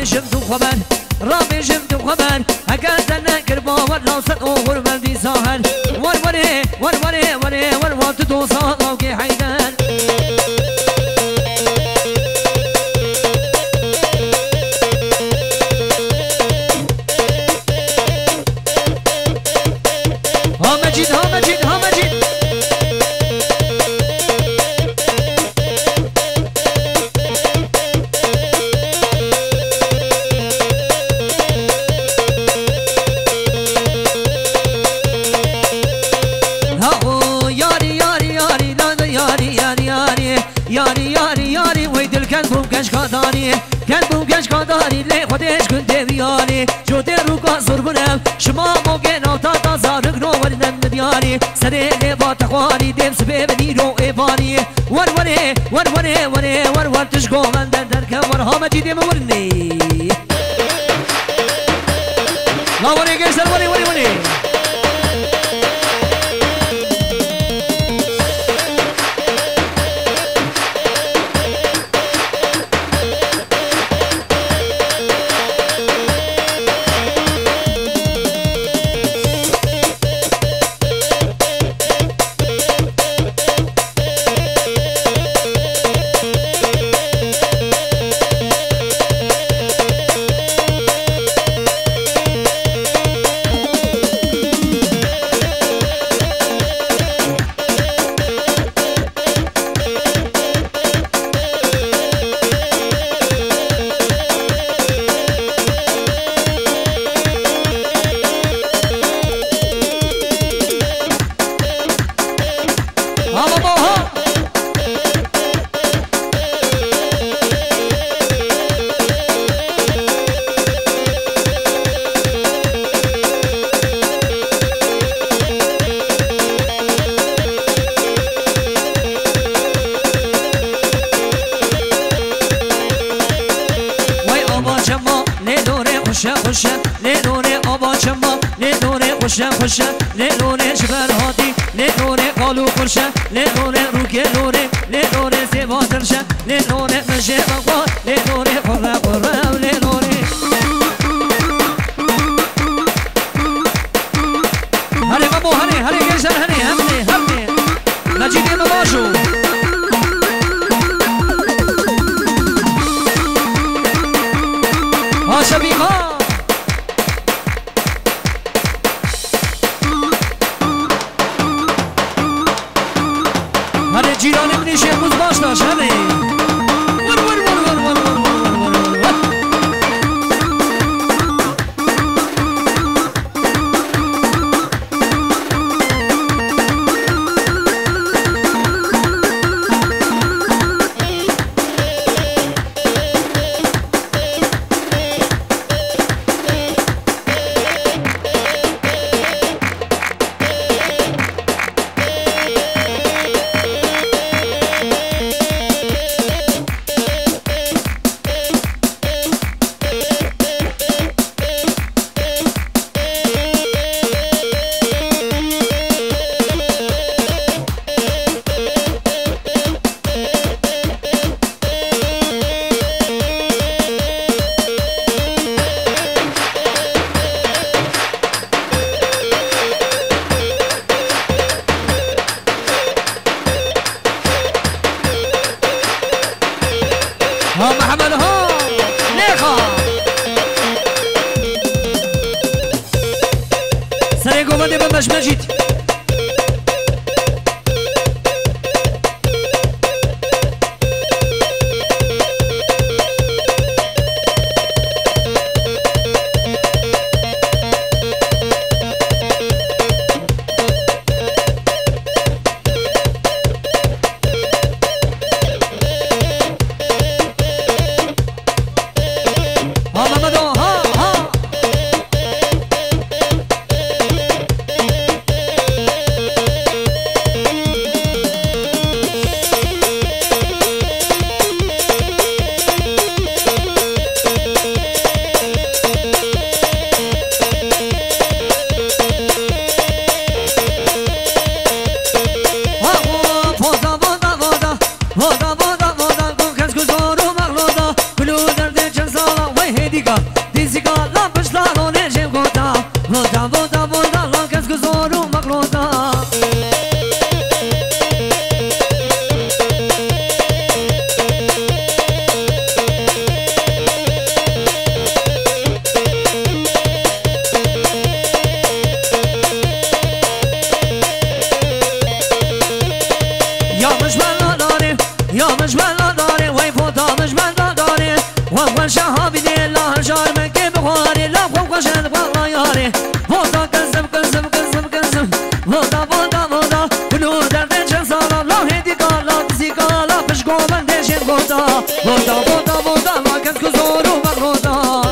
شفت خبر رابي شفت خبر هكذا نكربا ولا صد وغربة دي ساهر ور وري ور وري وري ور ور تدو صاغوكي حيدان ها مجيد ها مجيد ها مجيد ياري ياري ياري ويدل كنبوم كشكاداري كنبوم كشكاداري لي خودش كنت بياري جودي روكا زربنم شما موگن آتا تا زارق نو ورنم دیاری سره لبا تخواری دم سبب نیرو ایوانی ور وره ور وره وره ور ور تشگو من در که ورها مجیدیم ورنی لا وره گشتر وره وره وره خوشه لنونه شبر هاتی لنونه قالو خوشه لنونه روکه لونه لنونه زیبا درشه لنونه مشه بقا لنونه قره قره لنونه هره بابو هره هره گشتر هره همه همه نجیدیم باشو ها شبیقا جیرانی منی شیخ موز باش داشت همه ور ور ور ور ور ور ور ور ها محمد ها نيخا سري قومني بمش مجيد دیگا دیزیگا لامپش لالو نجم گودا بودا بودا بودا لانکس گزارو مغلودا مش بلا داره وی فوتا مش بلا داره وقت شهابی دیل لا جار من که بخواری لا خوب کشن بلا یاره فوتا کزم کزم کزم کزم فوتا فوتا فوتا کنو درد چه سالا لا هدی کالا دیزی کالا پشگو من دیشن فوتا فوتا فوتا فوتا لا کز کزورو مغروتا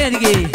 dergi